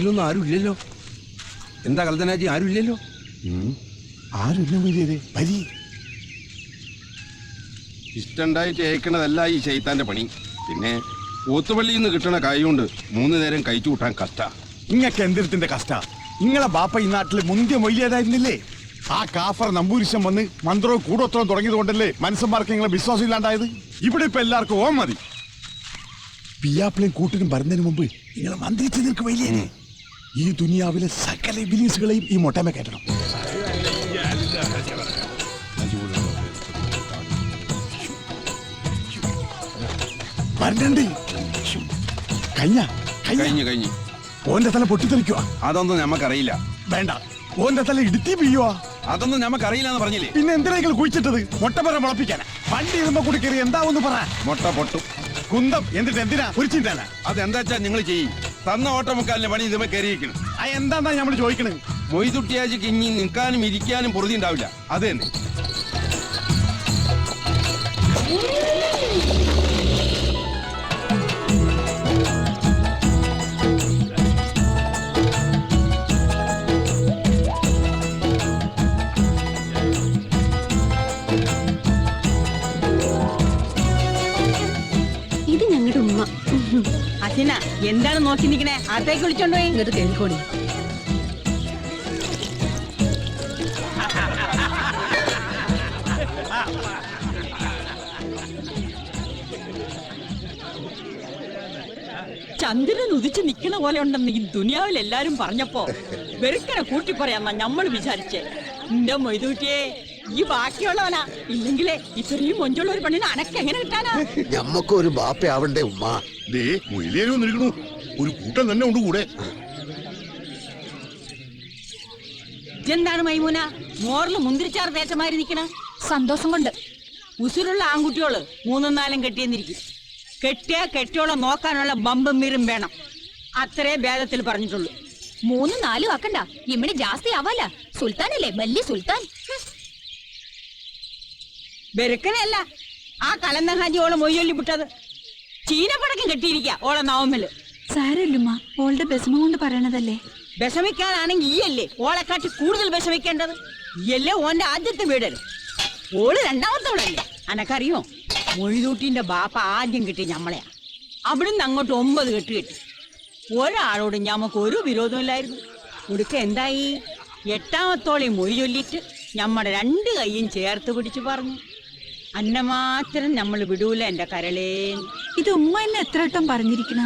ഇതിലൊന്നും ആരും ഇല്ലല്ലോ. എന്താ കൽതനാജി, ആരും ഇല്ലല്ലോ. ഇഷ്ടണ്ടായിട്ട് ഏക്കണതല്ല ഈ ശൈത്താന്റെ പണി. പിന്നെ ഓത്തുപള്ളിയിൽ നിന്ന് കിട്ടണ കായ് കൊണ്ട് 3 നേരം കഴിച്ചു കൂട്ടാൻ കഷ്ട. ഇങ്ങക്ക് എന്തിരത്തിന്റെ കഷ്ട? നിങ്ങളെ ബാപ്പ ഈ നാട്ടില് മുന്തിയ മൊയ്ലിയതായിരുന്നില്ലേ? ആ കാഫർ നമ്പൂരിശം വന്ന് മന്ത്രവും കൂടോത്രവും തുടങ്ങിയത് കൊണ്ടല്ലേ മനുഷ്യന്മാർക്ക് നിങ്ങളെ വിശ്വാസം ഇല്ലാണ്ടായത്? ഇവിടെ ഇപ്പൊ എല്ലാവർക്കും ഓം മതി. പിയാപ്പിളയും കൂട്ടിനും വരുന്നതിന് മുമ്പ് നിങ്ങളെ മന്ത്രിച്ച് നിൽക്ക് വലിയ ഈ ദുനിയാവിലെ സകല ഇബ്ലീസുകളെയും ഈ മൊട്ടമ കേട്ടണം. കഴിഞ്ഞു. ഓന്റെ തല പൊട്ടിത്തെറിക്കുക. അതൊന്നും ഞമ്മക്കറിയില്ല. വേണ്ട, ഓന്റെ തല ഇടുത്തി വീഴുക. അതൊന്നും ഞമ്മക്കറിയില്ല എന്ന് പറഞ്ഞില്ലേ? പിന്നെ എന്തിനാ കുഴിച്ചിട്ടത്? മുട്ടപ്പറ മുളപ്പിക്കാനാ? വണ്ടി ഇരുമ്പോ കൂടി കയറി എന്താവെന്ന് പറ. മുട്ട പൊട്ടും. കുന്തം എന്നിട്ട് എന്തിനാ കുറിച്ചിട്ടാനാ? അതെന്താ വെച്ചാ നിങ്ങൾ ചെയ്യും. തന്ന ഓട്ടമുക്കാലിന്റെ പണി ഇതുമേ കയറിയിരിക്കണം. എന്താ നമ്മൾ ചോദിക്കണേ? മൊയ്തുട്ടിയാജിക്ക് ഇനി നിൽക്കാനും ഇരിക്കാനും പൊറുതി ഉണ്ടാവില്ല. അത് തന്നെ. ഇത് ഞങ്ങളുടെ ഉമ്മ. അച്ഛന എന്താണ് നോക്കി നിൽക്കണേ? അകത്തേക്ക് വിളിച്ചോണ്ടോ? ഇങ്ങോട്ട് കേൾക്കോടി. ചന്ദ്രൻ ഉദിച്ച് നിക്കണ പോലെ ഉണ്ടെന്ന് ഈ ദുനിയാവിൽ എല്ലാരും പറഞ്ഞപ്പോ വെറുക്കനെ കൂട്ടി പറയാന്നാ നമ്മൾ വിചാരിച്ചേ. എന്റെ മൊയ്തൂട്ടിയെ, ഈ ബാക്കിയുള്ളവനാ. ഇല്ലെങ്കിലേ ഇത്രയും മൊഞ്ചുള്ള ഒരു പെണ്ണിനെ അനക്ക് എങ്ങനെ കിട്ടാനാ? ഞമ്മക്ക് ഒരു ബാപ്പയാവണ്ടേ ഉമ്മ? ഒരു കൂട്ടം തന്നെ ഉണ്ട് കൂടെ. ഇതെന്താണ് മൈമൂന മോറില് മുന്തിരിച്ചാർ തേച്ചമാരി നിക്കണ? സന്തോഷം കൊണ്ട്. ഉസുരുള്ള ആൺകുട്ടിയോള് 3-4 കെട്ടിയെന്നിരിക്കും. കെട്ടിയോളം നോക്കാനുള്ള ബമ്പും മീറും വേണം. അത്രേ ഭേദത്തിൽ പറഞ്ഞിട്ടുള്ളൂ. 3-4 ആക്കണ്ട, ഇമ്മണി ജാസ്തി ആവാല. സുൽത്താനല്ലേ, വലിയ സുൽത്താൻ. വെറുക്കനല്ല, ആ കലന്ന ഹാജി ഓളെ മൊയ്യൊല്ലി വിട്ടത്. ചീനപ്പടക്കം കെട്ടിയിരിക്ക ഓളെ നവമ്മല്. സാരല്ലുമ്മ, ഓളുടെ വിഷമം കൊണ്ട് പറയണതല്ലേ. വിഷമിക്കാനാണെങ്കിൽ ഈയല്ലേ ഓളെക്കാട്ടി കൂടുതൽ വിഷമിക്കേണ്ടത്. ഈയല്ലേ ഓന്റെ ആദ്യത്തെ വീടല്. ഓള് രണ്ടാമത്തവളല്ലേ. അനക്കറിയോ, മൊയ്തൂട്ടിന്റെ ബാപ്പ ആദ്യം കിട്ടി ഞമ്മളെയാ. അവിടുന്ന് അങ്ങോട്ട് 9 കെട്ട് കെട്ടി. ഒരാളോട് ഞമ്മക്ക് ഒരു വിരോധമില്ലായിരുന്നു. ഉടുക്ക എന്തായി? 8ാമത്തോളെ മൊഴി ചൊല്ലിട്ട് ഞമ്മടെ 2 കൈയും ചേർത്ത് പിടിച്ചു പറഞ്ഞു, അന്നെ മാത്രം നമ്മൾ വിടൂല എന്റെ കരളേ. ഇത് ഉമ്മ എന്നെ എത്ര വട്ടം പറഞ്ഞിരിക്കണ?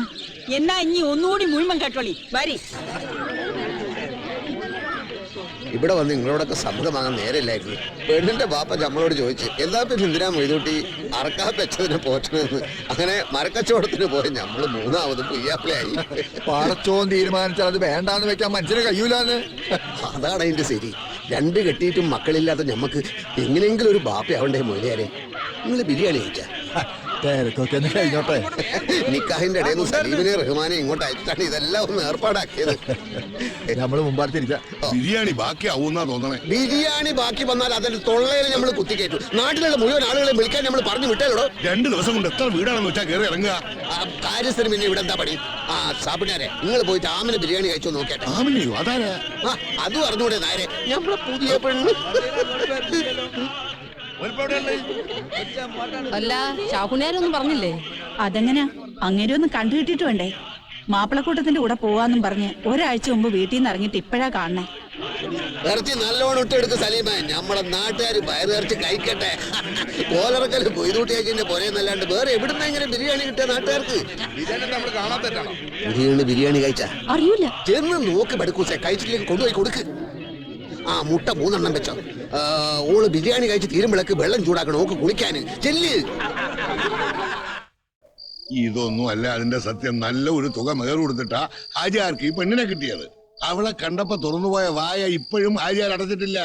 എന്നാ ഇനി ഒന്നുകൂടി മുഴുവൻ കേട്ടോളി. വരി. ഇവിടെ വന്ന് നിങ്ങളോടൊക്കെ സമ്മതം വാങ്ങാൻ നേരമില്ലായിരുന്നു. പെണ്ണിന്റെ ബാപ്പ നമ്മളോട് ചോദിച്ചു, എന്താ പിന്നെ എന്തിനാ മൊയ്തൂട്ടി അറക്കാ വെച്ചതിനെ പോറ്റണെന്ന്. അങ്ങനെ മരക്കച്ചവടത്തിന് പോയി നമ്മള് 3ാമത് പുയ്യാപ്പിളയായി. പാടച്ചോൻ തീരുമാനിച്ചാൽ അത് വേണ്ടാന്ന് വെക്കാൻ മനുഷ്യനെ കഴിയൂലെന്ന്. അതാണ് അതിന്റെ ശരി. 2 കെട്ടിയിട്ടും മക്കളില്ലാത്ത ഞമ്മക്ക് എങ്ങനെയെങ്കിലും ഒരു ബാപ്പയാവണ്ടേ മൊയ്ലിയാരെ? നിങ്ങള് ബിരിയാണി കഴിച്ചാ? തിരക്കൊക്കെ ഒന്ന് കഴിഞ്ഞോട്ടെ. നിക്കാഹിന്റെ ഇടയിൽ നിന്ന് സലീമിനെ റഹ്മാനെ ഇങ്ങോട്ട് അയച്ചിട്ടാണ് ഇതെല്ലാം ഒന്ന് ഏർപ്പാടാക്കിയത്. നമ്മള് മുമ്പാടത്തിരിക്കാം. ബിരിയാണി ബാക്കിയാവൂന്നാ തോന്നണേ. ബിരിയാണി ബാക്കി വന്നാൽ അതിന്റെ തൊള്ളയിൽ നമ്മൾ കുത്തിക്കയറ്റു. നാട്ടിലുള്ള മുഴുവൻ ആളുകളെ വിളിക്കാൻ നമ്മൾ പറഞ്ഞു വിട്ടല്ലോ. 2 ദിവസം കൊണ്ട് എത്ര വീടാണെന്ന് വെച്ചാൽ കയറി ഇറങ്ങുക. കാര്യസ്ഥന് പിന്നെ ഇവിടെ എന്താ പണി? സാബിനാരെ, നിങ്ങൾ പോയിട്ട് ആമിനെ ബിരിയാണി കഴിച്ചോ നോക്കട്ടെ. ആമിനെയോ? അതാരാ? അതും അറിഞ്ഞൂടെ നായരെ? നമ്മളെ പുതിയ പെണ്ണ്. അല്ല, ചാകുണേരൊന്നും പറഞ്ഞില്ലേ? അതെങ്ങനാ? അങ്ങേരെ ഒന്ന് കണ്ടുകിട്ടിട്ട് വേണ്ടേ? മാപ്പിളക്കൂട്ടത്തിന്റെ കൂടെ പോവാന്നും പറഞ്ഞ് ഒരാഴ്ച മുമ്പ് വീട്ടിൽ നിന്ന് ഇറങ്ങിട്ട് ഇപ്പഴാ കാണണേ. ഇറച്ചി നല്ലോണം ഇട്ടെടുക്ക് സലീമ. നമ്മളെ നാട്ടുകാർ വയറിറച്ചി കഴിക്കട്ടെ. കോലറക്കല് കൊയ്തൂട്ടിയാക്കിന്റെ പോരെന്നല്ലാണ്ട് വേറെ എവിടുന്ന ഇങ്ങനെ ബിരിയാണി കിട്ടിയ നാട്ടുകാർക്ക്? ബിരിയാണി കഴിച്ചാ അറിയൂല. ചെന്ന് നോക്ക് ബടുക്കൂസെ. കഴിച്ചില്ലെങ്കിൽ കൊണ്ടുപോയി കൊടുക്ക്. മുട്ട 3 എണ്ണം വെച്ചോ. ഓള് ബിരിയാണി കഴിച്ച് തീരുമ്പോഴേക്ക് വെള്ളം ചൂടാക്കണം. ഓക്ക് കുളിക്കാന് ചെല്ല്. ഇതൊന്നും അല്ല അതിന്റെ സത്യം. നല്ല ഒരു തുക മേർ കൊടുത്തിട്ടാ ഹാജിയാർക്ക് ഈ പെണ്ണിനെ കിട്ടിയത്. അവളെ കണ്ടപ്പോ തുറന്നുപോയ വായ ഇപ്പോഴും ഹാജിയാർ അടച്ചിട്ടില്ല.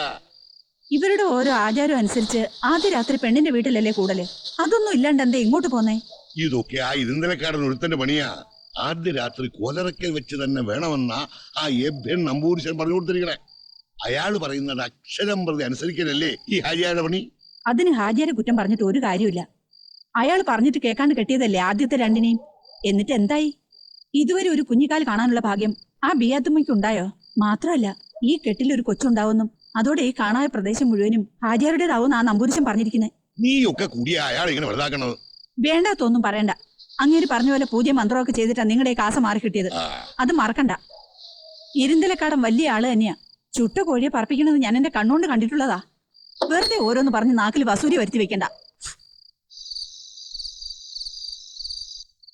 ഇവരുടെ ഓരോ ആചാരം അനുസരിച്ച് ആദ്യ രാത്രി പെണ്ണിന്റെ വീട്ടിലല്ലേ കൂടല്. അതൊന്നും ഇല്ലാണ്ട് എന്താ ഇങ്ങോട്ട് പോന്നേ? ഇതൊക്കെ ആ ഇരുന്തലക്കാരൻ ഒരുത്തന്റെ പണിയാ. ആദ്യ രാത്രി കോലറക്കൽ വെച്ച് തന്നെ വേണമെന്ന ആ എബ്യൻ നമ്പൂരിശൻ പറഞ്ഞു കൊടുത്തിരിക്കണേ. അയാള് പറയുന്നത് അക്ഷരം പ്രതി അനുസരിക്കലല്ലേ ഈ ഹാജിയാരുടെ പണി? അതിന് ഹാജിയാരെ കുറ്റം പറഞ്ഞിട്ട് ഒരു കാര്യമില്ല. അയാൾ പറഞ്ഞിട്ട് കേൾക്കാണ്ട് കെട്ടിയതല്ലേ ആദ്യത്തെ 2നെയും. എന്നിട്ട് എന്തായി? ഇതുവരെ ഒരു കുഞ്ഞിക്കാൽ കാണാനുള്ള ഭാഗ്യം ആ ബിയാത്തുമ്മയ്ക്ക് ഉണ്ടായോ? മാത്രമല്ല ഈ കെട്ടിലൊരു കൊച്ചുണ്ടാവുന്നും അതോടെ ഈ കാണായ പ്രദേശം മുഴുവനും ഹാജിയാരുടേതാവും ആ നമ്പൂരിശൻ പറഞ്ഞിരിക്കുന്നത്. നീയൊക്കെ കൂടിയ അയാൾ ഇങ്ങനെ വെറുതാക്കണത്. വേണ്ടാത്തൊന്നും പറയണ്ട. അങ്ങേര് പറഞ്ഞ പോലെ പൂജ മന്ത്രമൊക്കെ ചെയ്തിട്ടാ നിങ്ങളുടെ കാസ മാറി കിട്ടിയത്. അത് മറക്കണ്ട. ഇരുന്തലക്കാടൻ വലിയ ആള് തന്നെയാ. ചുട്ട കോഴിയെ പറപ്പിക്കണത് ഞാൻ എന്റെ കണ്ണുകൊണ്ട് കണ്ടിട്ടുള്ളതാ. വെറുതെ ഓരോന്ന് പറഞ്ഞ് നാക്കിൽ വസൂരി വരുത്തി വെക്കണ്ട.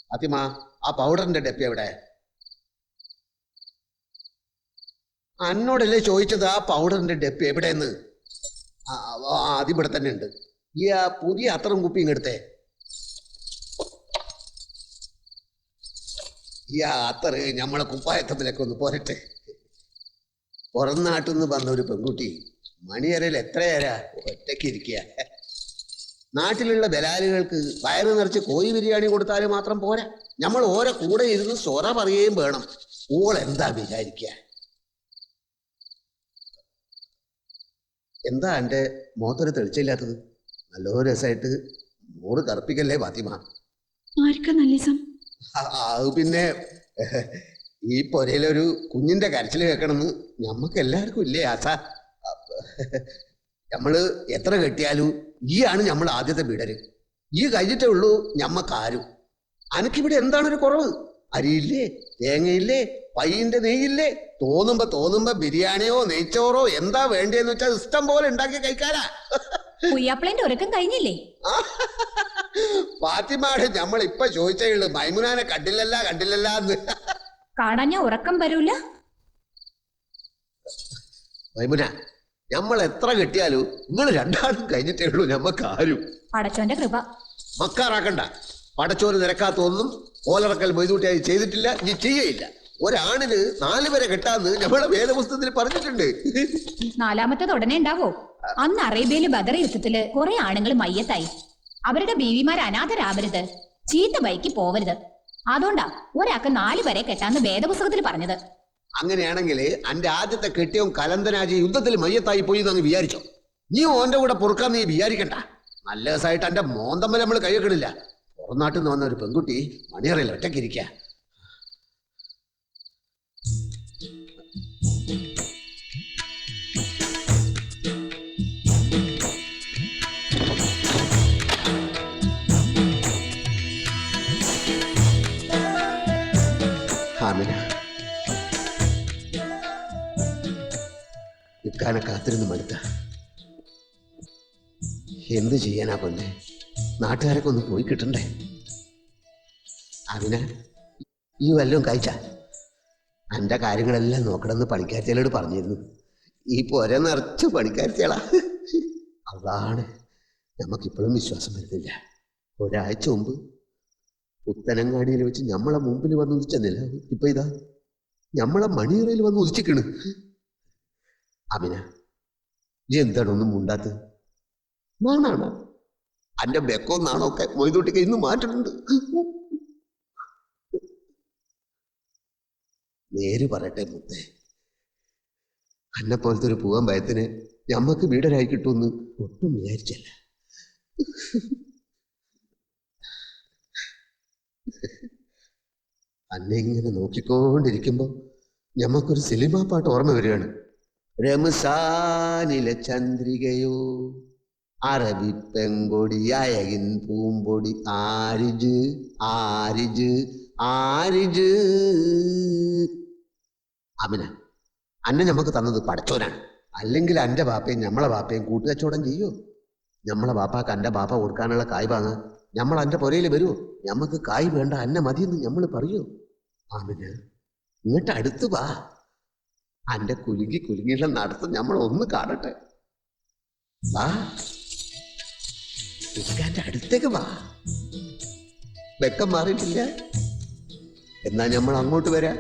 ഫാത്തിമ, ആ പൗഡറിന്റെ ഡപ്പി എവിടെ? അന്നോടല്ലേ ചോദിച്ചത് ആ പൗഡറിന്റെ ഡപ്പി എവിടെയെന്ന്? അതിവിടെ തന്നെ ഉണ്ട്. ഈ ആ പുതിയ അത്തറും കുപ്പി ഇങ്ങെടുത്തേ. ഈ ആ അത്തറ് നമ്മളെ കുപ്പായത്തമ്മിലൊക്കെ ഒന്ന് പോരട്ടെ. പുറം നാട്ടിൽ നിന്ന് വന്ന ഒരു പെൺകുട്ടി മണിയറയിൽ എത്രയേരാ ഒറ്റയ്ക്ക് ഇരിക്കുക. നാട്ടിലുള്ള ബലാലുകൾക്ക് വയറ് നിറച്ച് കോഴി ബിരിയാണി കൊടുത്താലും മാത്രം പോരാ, നമ്മൾ ഓരോ കൂടെ ഇരുന്ന് സൊറ പറയുകയും വേണം. ഓൾ എന്താ വിചാരിക്കുക? എന്താ എൻ്റെ മുഖത്തൊരു തെളിച്ചില്ലാത്തത്? നല്ലൊരു രസമായിട്ട് മോറ് കറുപ്പിക്കല്ലേ ഫാത്തിമ. അത് പിന്നെ ഈ പൊരയിലൊരു കുഞ്ഞിന്റെ കരച്ചിൽ കേൾക്കണമെന്ന് ഞമ്മക്ക് എല്ലാവർക്കും ഇല്ലേ ആശ? നമ്മള് എത്ര കെട്ടിയാലും ഈ ആണ് നമ്മൾ ആദ്യത്തെ വീടര്. ഈ കഴിഞ്ഞിട്ടേ ഉള്ളൂ ഞമ്മക്കാരും. അനക്കിവിടെ എന്താണ് ഒരു കുറവ്? അരിയില്ലേ, തേങ്ങയില്ലേ, പയ്യന്റെ നെയ്യില്ലേ? തോന്നുമ്പോ ബിരിയാണിയോ നെയ്ച്ചോറോ എന്താ വേണ്ടിയെന്ന് വെച്ചാൽ ഇഷ്ടം പോലെ ഉണ്ടാക്കി കഴിക്കാനാ. ഒരുക്കം കഴിഞ്ഞില്ലേ? ഫാത്തിമാട് നമ്മൾ ഇപ്പൊ ചോദിച്ചേ ഉള്ളു, മൈമുനാനെ കണ്ടില്ലല്ല എന്ന്. കാണാൻ ഞാൻ ഉറക്കം വരൂല. മൈമുന, നമ്മൾ എത്ര കെട്ടിയാലും നിങ്ങൾ രണ്ടാളും കഴിഞ്ഞിട്ടേ ഉള്ളൂ ഞമ്മക്കാരും. പടച്ചോന്റെ കൃപ. മക്കാറാക്കണ്ട. പടച്ചോന് നിരക്കാത്തൊന്നും ഓലറക്കൽ മൊയ്തൂട്ടിയായി ചെയ്തിട്ടില്ല, നീ ചെയ്യയില്ല. ഒരാണിന് 4 വരെ കെട്ടാന്ന് നമ്മളെ വേദപുസ്തകത്തിൽ പറഞ്ഞിട്ടുണ്ട്. 4ാമത്തത് ഉടനെ ഉണ്ടാവോ? അന്ന് അറേബ്യയിലെ ബദർ യുദ്ധത്തില് കുറെ ആണുങ്ങൾ മയ്യത്തായി. അവരുടെ ബീവിമാർ അനാഥരാവരുത്, ചീത്ത ബൈക്ക് പോവരുത്. അതുകൊണ്ടാ ഒരാൾക്ക് 4 വരെ കെട്ടാന്ന് വേദപുസ്തകത്തിൽ പറഞ്ഞത്. അങ്ങനെയാണെങ്കിൽ എന്റെ ആദ്യത്തെ കെട്ടിയും കലന്തനാജി യുദ്ധത്തിൽ മയ്യത്തായി പോയി എന്ന് വിചാരിച്ചോ? നീ ഓന്റെ കൂടെ പൊറുക്കാൻ നീ വിചാരിക്കണ്ട. നല്ല ദിവസമായിട്ട് എന്റെ മോന്തമ്മൽ നമ്മൾ കൈയ്യക്കിടില്ല. പുറംനാട്ടിൽ നിന്ന് വന്ന ഒരു പെൺകുട്ടി മണിയറയിൽ ഒറ്റയ്ക്കിരിക്ക. ഇക്കാനെ കാത്തിരുന്ന് മടുത്ത. എന്ത് ചെയ്യാനാ പൊന്നെ? നാട്ടുകാരൊക്കെ ഒന്ന് പോയി കിട്ടണ്ടേ? അതിന് ഈ വല്ലതും കഴിച്ച എൻ്റെ കാര്യങ്ങളെല്ലാം നോക്കണമെന്ന് പണിക്കാരിച്ചയോട് പറഞ്ഞിരുന്നു. ഈ പോര നിറച്ച് പണിക്കാരിച്ചളാ. അതാണ് നമുക്കിപ്പോഴും വിശ്വാസം വരുന്നില്ല. ഒരാഴ്ച മുമ്പ് പുത്തനങ്ങാടിയിൽ വെച്ച് നമ്മളെ മുമ്പിൽ വന്ന് ഉദിച്ചെന്നില്ല, ഇപ്പൊ ഇതാ നമ്മളെ മണിയറയിൽ വന്ന് ഉദിച്ചിക്കണ്. അമിന, എന്താണ് ഒന്നും മുണ്ടാത്തത്? നാണാണ് അന്റെ ബെക്കോ നാണൊക്കെ മൊയ്തൂട്ടിക്ക് ഇന്ന് മാറ്റുന്നുണ്ട്. നേര് പറയട്ടെ മുത്തേ, അന്നെ പോലത്തെ ഒരു പൂവൻ ഭയത്തിന് ഞമ്മക്ക് വീടരായി കിട്ടുമെന്ന് ഒട്ടും വിചാരിച്ചല്ല. അന്നെ ഇങ്ങനെ നോക്കിക്കൊണ്ടിരിക്കുമ്പോ ഞമ്മക്കൊരു സിനിമാ പാട്ട് ഓർമ്മ വരികയാണ്. രമസാനിലെ ചന്ദ്രികയോ അറബി പെങ്കൊടി അയകിൻ പൂമ്പൊടി ആരിജ് ആരിജ് ആരിജ്. അമിന, അന്നെ ഞമ്മക്ക് തന്നത് പടച്ചോനാണ്. അല്ലെങ്കിൽ എൻ്റെ ബാപ്പയും നമ്മളെ ബാപ്പയും കൂട്ടുകച്ചവടം ചെയ്യോ? നമ്മളെ ബാപ്പാക്ക് എൻ്റെ ബാപ്പ കൊടുക്കാനുള്ള കായ് വാങ്ങാൻ നമ്മൾ എൻ്റെ പുരയിൽ വരുമോ? ഞമ്മക്ക് കായ് വേണ്ട, അന്നെ മതിയെന്ന് നമ്മൾ പറയൂ? അമിന, ഇങ്ങോട്ട് അടുത്ത് വാ. അന്റെ കുലുങ്ങിയുള്ള നടത്തം നമ്മൾ ഒന്ന് കാണട്ടെ. വാ, എന്റെ അടുത്തേക്ക് വാ. വെക്കം മാറിയിട്ടില്ല? എന്നാ നമ്മൾ അങ്ങോട്ട് വരാം.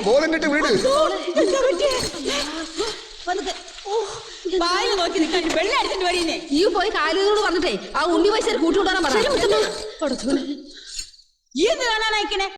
ബോധംകെട്ട് വീട്. ഈ പോയി കാലിനോട് പറഞ്ഞിട്ടേ ആ ഉണ്ണി പൈസ കൂട്ടുകൊണ്ടാണ് പറഞ്ഞു. ഈ എന്ത് കാണാൻ അയക്കണേ